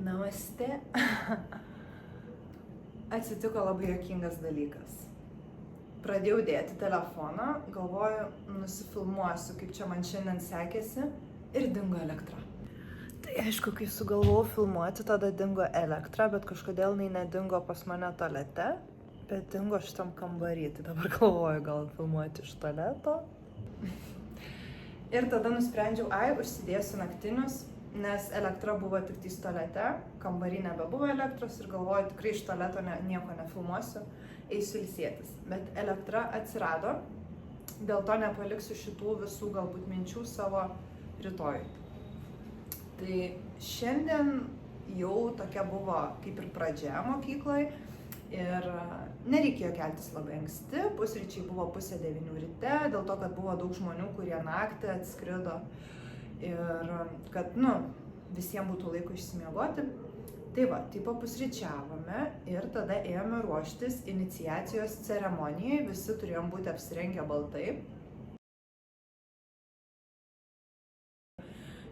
Namaste. Atsitiko labai juokingas dalykas. Pradėjau dėti telefoną, galvoju, nusifilmuosiu, kaip čia man šiandien sekėsi ir dingo elektra. Tai aišku, kai sugalvojau filmuoti, tada dingo elektra, bet kažkodėl jinai nedingo pas mane tualete, bet dingo šitam kambarį. Tai dabar galvoju, gal filmuoti iš tualeto. Ir tada nusprendžiau, užsidėsiu naktinius, nes elektra buvo tik tais tualete, kambarį nebebuvo elektros ir galvoju, tikrai iš tualeto nieko nefilmuosiu, eisiu ilsėtis. Bet elektra atsirado, dėl to nepaliksiu šitų visų galbūt minčių savo rytojui. Tai šiandien jau tokia buvo kaip ir pradžia mokykloje ir nereikėjo keltis labai anksti, pusryčiai buvo 8:30 ryte, dėl to, kad buvo daug žmonių, kurie naktį atskrido ir kad, visiems būtų laiko išsimiegoti. Tai va, tai papusryčiavome ir tada ėjome ruoštis iniciacijos ceremonijai, visi turėjom būti apsirengę baltai.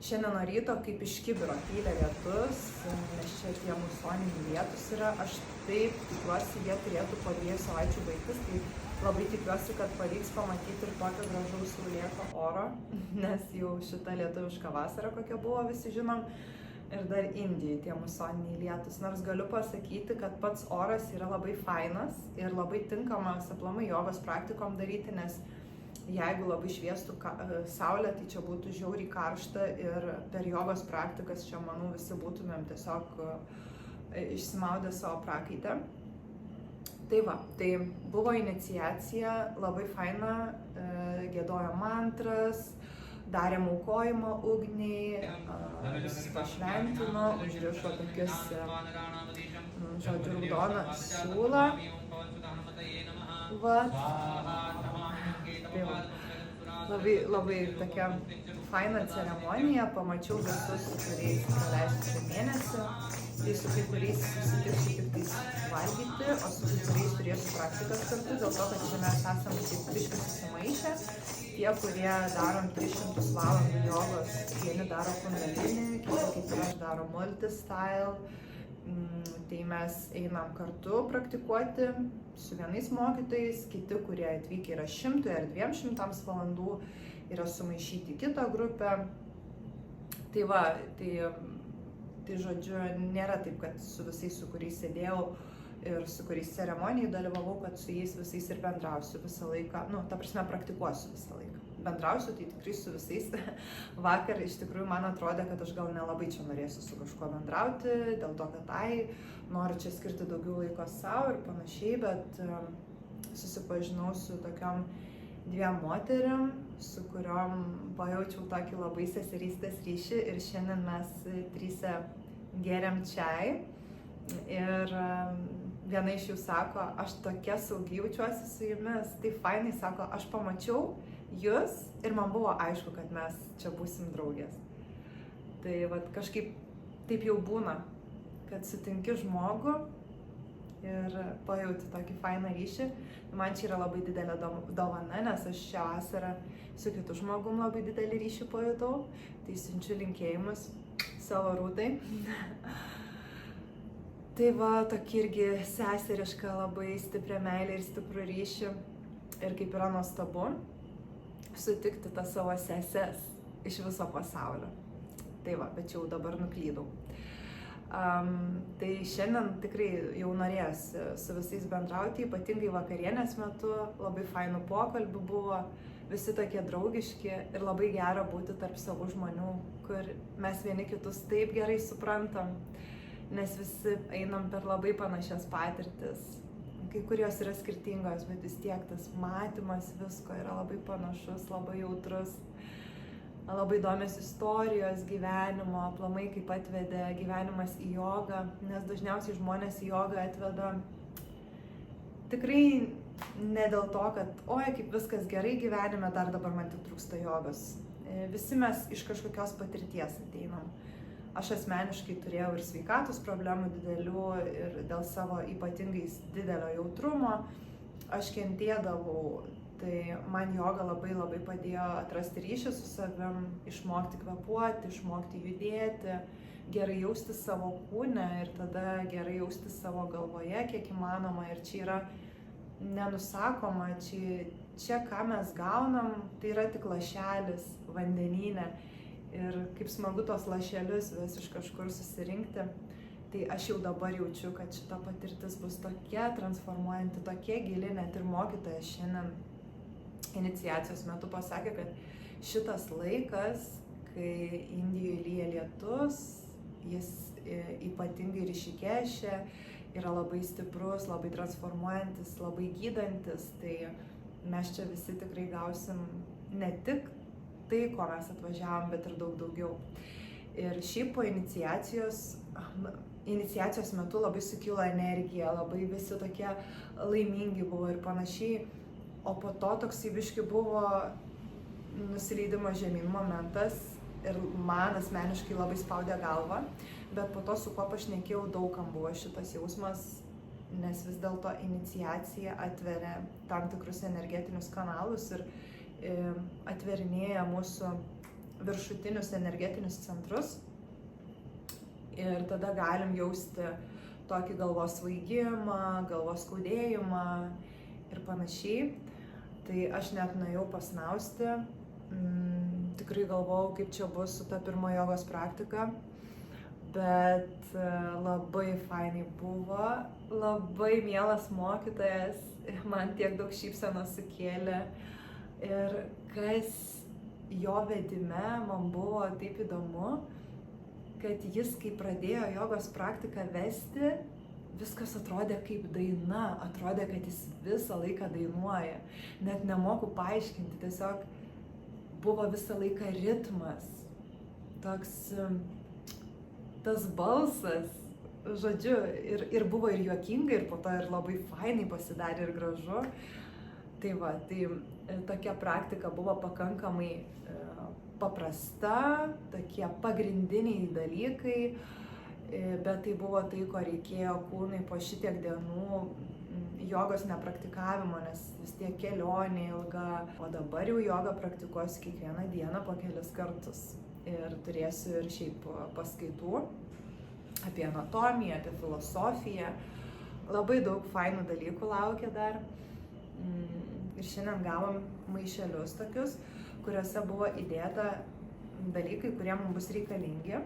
Šiandien nuo ryto kaip iš kibiro pylė lietus, nes čia tie musoniniai lietus yra. Aš taip tikiuosi, jie turėtų po 2 savaičių baigtis, tai labai tikiuosi, kad pavyks pamatyti ir tokio gražaus saulėto oro, nes jau šita lietuviška vasara, kokia buvo, visi žinom, ir dar Indijai tie musoniniai lietus. Nors galiu pasakyti, kad pats oras yra labai fainas ir labai tinkamas aplamai jogos praktikom daryti, nes jeigu labai šviestų saulė, tai čia būtų žiauriai karšta ir per jogos praktikas čia, manau, visi būtumėm tiesiog išsimaudę savo prakaitę. Tai va, tai buvo iniciacija, labai faina, giedojo mantras, darėm aukojimą ugniai, visus pašventino, užrišo tokius, raudoną siūlą. Tai va, labai tokia faina ceremonija, pamačiau visus, su kuriais praleisiu 3 mėnesį, tai su kai kuriais susitiksiu tik tais valgyti, o su kai kuriais turėsiu praktikas kartu, dėl to, kad čia mes esam taip biškai susimaišę. Tie, kurie darom 300 valandų jogos, vieni daro kundalinį, kiti kaip ir aš daro multi-style. Tai mes einam kartu praktikuoti su vienais mokytojais, kiti, kurie atvykę yra 100 ar 200 valandų, yra sumaišyti kitą grupę. Tai va, tai žodžiu, nėra taip, kad su visais, su kuriais sėdėjau ir su kuriais ceremonijai dalyvavau, kad su jais visais ir bendrausiu visą laiką, ta prasme praktikuosiu visą laiką. Bendrausiu, tai tikrai su visais. Vakar iš tikrųjų man atrodė, kad aš gal nelabai čia norėsiu su kažkuo bendrauti, dėl to, kad noriu čia skirti daugiau laiko savo ir panašiai, bet susipažinau su tokiom 2 moterim, su kuriom pajaučiau tokį labai seserystės ryšį ir šiandien mes 3 geriam čai ir viena iš jų sako, aš tokia saugi jaučiuosi su jumis, tai fainai, sako, aš pamačiau jūs ir man buvo aišku, kad mes čia būsim draugės. Tai vat kažkaip taip jau būna, kad sutinki žmogų ir pajauti tokį fainą ryšį. Man čia yra labai didelė dovana, nes aš šią vasarą su kitu žmogum labai didelį ryšį pajutau. Tai siunčiu linkėjimus savo Rūtai. Tai va, tokį irgi seserišką labai stiprią meilę ir stiprų ryšį. Ir kaip yra nuostabu sutikti tas savo seses iš viso pasaulio. Tai va, bet jau dabar nuklydau. Tai šiandien tikrai jau norėjusi su visais bendrauti, ypatingai vakarienės metu, labai fainų pokalbių buvo, visi tokie draugiški ir labai gera būti tarp savų žmonių, kur mes vieni kitus taip gerai suprantam, nes visi einam per labai panašias patirtis. Kai kurios yra skirtingos, bet vis tiek tas matymas visko yra labai panašus, labai jautrus. Labai įdomios istorijos gyvenimo, aplamai kaip atvedė gyvenimas į jogą, nes dažniausiai žmonės į jogą atveda tikrai ne dėl to, kad kaip viskas gerai gyvenime, dar dabar man tik trūksta jogos. Visi mes iš kažkokios patirties ateinam. Aš asmeniškai turėjau ir sveikatos problemų didelių ir dėl savo ypatingai didelio jautrumo aš kentėdavau. Tai man joga labai padėjo atrasti ryšį su savim, išmokti kvėpuoti, išmokti judėti, gerai jaustis savo kūne ir tada gerai jaustis savo galvoje, kiek įmanoma. Ir čia yra nenusakoma, čia ką mes gaunam, tai yra tik lašelis vandenyne. Ir kaip smagu tos lašelius vis iš kažkur susirinkti. Tai aš jau dabar jaučiu, kad šita patirtis bus tokia transformuojanti, tokia gili, net ir mokytojas šiandien iniciacijos metu pasakė, kad šitas laikas, kai Indijoje lyja lietus, jis ypatingai Rišikeše yra labai stiprus, labai transformuojantis, labai gydantis, tai mes čia visi tikrai gausim ne tik tai, ko mes atvažiavom, bet ir daug daugiau. Ir šiaip po iniciacijos metu labai sukilo energija, labai visi tokie laimingi buvo ir panašiai, o po to toksai biški buvo nusileidimo žemyn momentas ir man asmeniškai labai spaudė galvą, bet po to su kuo pašnekėjau, daugam buvo šitas jausmas, nes vis dėlto iniciacija atveria tam tikrus energetinius kanalus ir atverinėja mūsų viršutinius energetinius centrus. Ir tada galim jausti tokį galvos svaigimą, galvos skaudėjimą ir panašiai. Tai aš net nuėjau pasnausti, tikrai galvojau, kaip čia bus su ta pirma jogos praktika, bet labai fainai buvo, labai mielas mokytojas, man tiek daug šypsenos sukėlė ir kas jo vedime man buvo taip įdomu, kad jis, kai pradėjo jogos praktiką vesti, viskas atrodė kaip daina, atrodė, kad jis visą laiką dainuoja. Net nemoku paaiškinti, tiesiog buvo visą laiką ritmas, toks tas balsas, žodžiu, ir buvo ir juokinga, ir po to ir labai fainai pasidarė ir gražu. Tai va, tai tokia praktika buvo pakankamai paprasta, tokie pagrindiniai dalykai, bet tai buvo tai, ko reikėjo kūnui po šitiek dienų jogos nepraktikavimo, nes vis tiek kelionė ilga, o dabar jau jogą praktikuosiu kiekvieną dieną po kelis kartus ir turėsiu ir šiaip paskaitų apie anatomiją, apie filosofiją, labai daug fainų dalykų laukia dar. Ir šiandien gavom maišelius tokius, kuriuose buvo įdėta dalykai, kurie mums bus reikalingi.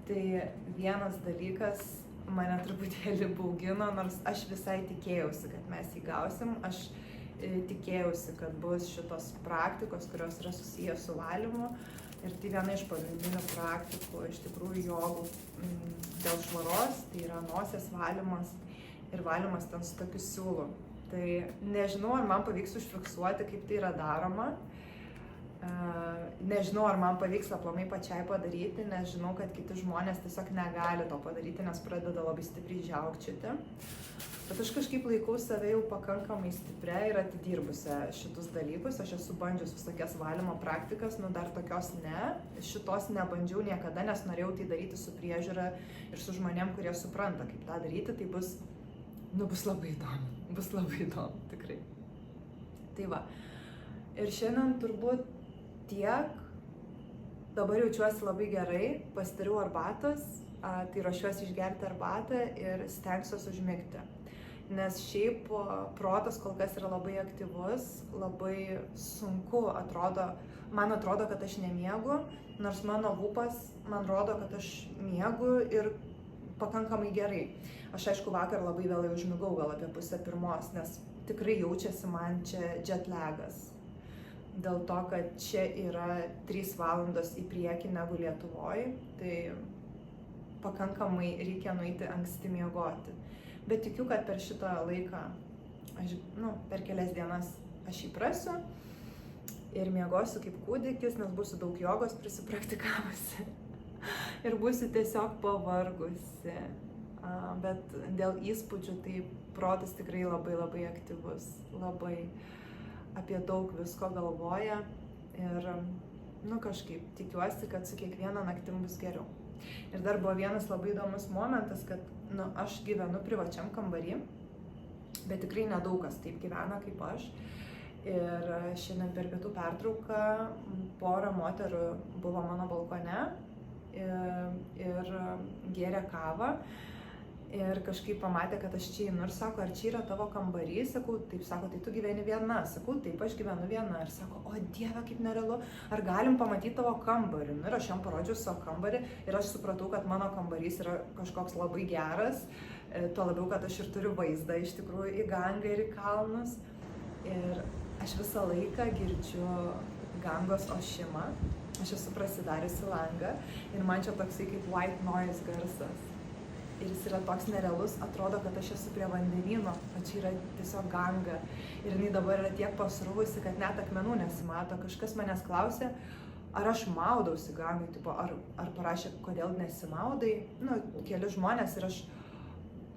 Tai vienas dalykas mane truputėlį baugino, nors aš visai tikėjausi, kad mes jį gausim. Aš tikėjausi, kad bus šitos praktikos, kurios yra susijęs su valymu. Ir tai viena iš pagrindinių praktikų, iš tikrųjų, jogų dėl švaros, tai yra nosies valymas ir valymas ten su tokiu siūlu. Tai nežinau, ar man pavyks užfiksuoti, kaip tai yra daroma. Nežinau, ar man pavyks aplamai pačiai padaryti, nes žinau, kad kiti žmonės tiesiog negali to padaryti, nes pradeda labai stipriai žiaukčioti. Bet aš kažkaip laikau save jau pakankamai stiprią ir atidirbusią šitus dalykus. Aš esu bandžius visokias valymo praktikas, dar tokios ne. Šitos nebandžiau niekada, nes norėjau tai daryti su priežiūra ir su žmonėm, kurie supranta, kaip tą daryti. Tai bus labai įdomu. Bus labai įdomu, tikrai. Tai va. Ir šiandien turbūt tiek. Dabar jaučiuosi labai gerai, pasidariau arbatos, tai ruošiuosi išgerti arbatą ir stengsiuosi užmigti. Nes šiaip protas kol kas yra labai aktyvus, labai sunku atrodo, man atrodo, kad aš nemiegu, nors mano lūpas man rodo, kad aš miegu ir pakankamai gerai. Aš aišku vakar labai vėlai užmigau, gal apie 1:30, nes tikrai jaučiasi man čia jetlagas. Dėl to, kad čia yra 3 valandos į priekį negu Lietuvoje, tai pakankamai reikia nueiti anksti miegoti. Bet tikiu, kad per šitą laiką, per kelias dienas aš įprasiu ir miegosiu kaip kūdikis, nes būsiu daug jogos prisipraktikavusi ir būsiu tiesiog pavargusi. Bet dėl įspūdžių tai protas tikrai labai labai aktyvus, labai apie daug visko galvoja ir kažkaip tikiuosi, kad su kiekviena naktim bus geriau. Ir dar buvo vienas labai įdomus momentas, kad aš gyvenu privačiam kambarį, bet tikrai nedaug kas taip gyvena kaip aš. Ir šiandien per pietų pertrauką pora moterų buvo mano balkone ir gėrė kavą. Ir kažkaip pamatė, kad aš čia einu ir sako, ar čia yra tavo kambarys? Sakau, taip, sako, tai tu gyveni viena. Sakau, taip, aš gyvenu viena. Ir sako, o Dieve, kaip nerealu, ar galim pamatyti tavo kambarį? Ir aš jam parodžiau savo kambarį ir aš supratau, kad mano kambarys yra kažkoks labai geras. Tuo labiau, kad aš ir turiu vaizdą iš tikrųjų į Gangą ir į kalnus. Ir aš visą laiką girdžiu Gangos ošimą. Aš esu prasidariusi langą ir man čia toksai kaip white noise garsas. Ir jis yra toks nerealus, atrodo, kad aš esu prie vandenyno, o čia yra tiesiog Ganga. Ir jinai dabar yra tiek pasruvusi, kad net akmenų nesimato. Kažkas manęs klausė, ar aš maudausi Gangai, tipo, ar parašė, kodėl nesimaudai. Nu, keli žmonės ir aš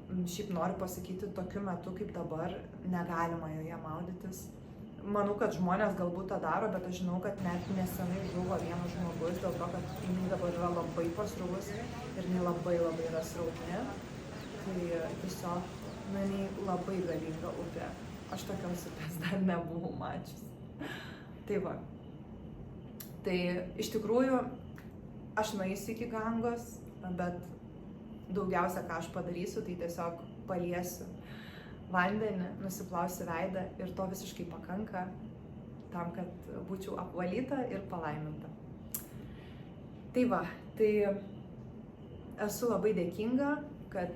šiaip noriu pasakyti, tokiu metu kaip dabar negalima joje maudytis. Manau, kad žmonės galbūt tą daro, bet aš žinau, kad net nesenai žuvo vienas žmogus dėl to, kad jinai dabar yra labai pasruvus ir jinai labai yra srauni. Tai tiesiog, jinai labai galinga upė. Aš tokios upės dar nebuvau mačius. Tai va. Tai iš tikrųjų, aš nueisiu iki Gangos, bet daugiausia, ką aš padarysiu, tai tiesiog paliesiu vandenį, nusiplausiu veidą ir to visiškai pakanka tam, kad būčiau apvalyta ir palaiminta. Tai va, tai esu labai dėkinga, kad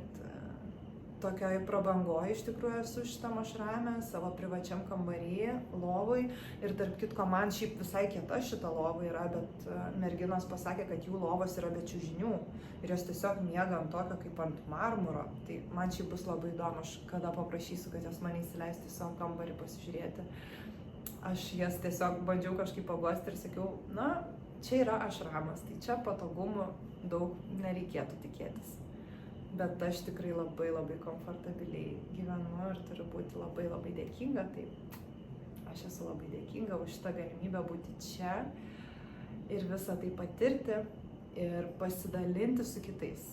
tokioj prabangoje iš tikrųjų esu šitam ašrame, savo privačiam kambaryje, lovui. Ir tarp kitko, man šiaip visai kieta šita lova yra, bet merginos pasakė, kad jų lovos yra be čiužinių. Ir jos tiesiog miega ant tokio kaip ant marmuro. Tai man šiaip bus labai įdomu, aš kada paprašysiu, kad jos mane įsileistų į savo kambarį pasižiūrėti. Aš jas tiesiog bandžiau kažkaip paguosti ir sakiau, na, čia yra ašramas, tai čia patogumų daug nereikėtų tikėtis. Bet aš tikrai labai komfortabiliai gyvenu ir turiu būti labai dėkinga, tai aš esu labai dėkinga už šitą galimybę būti čia ir visą tai patirti ir pasidalinti su kitais.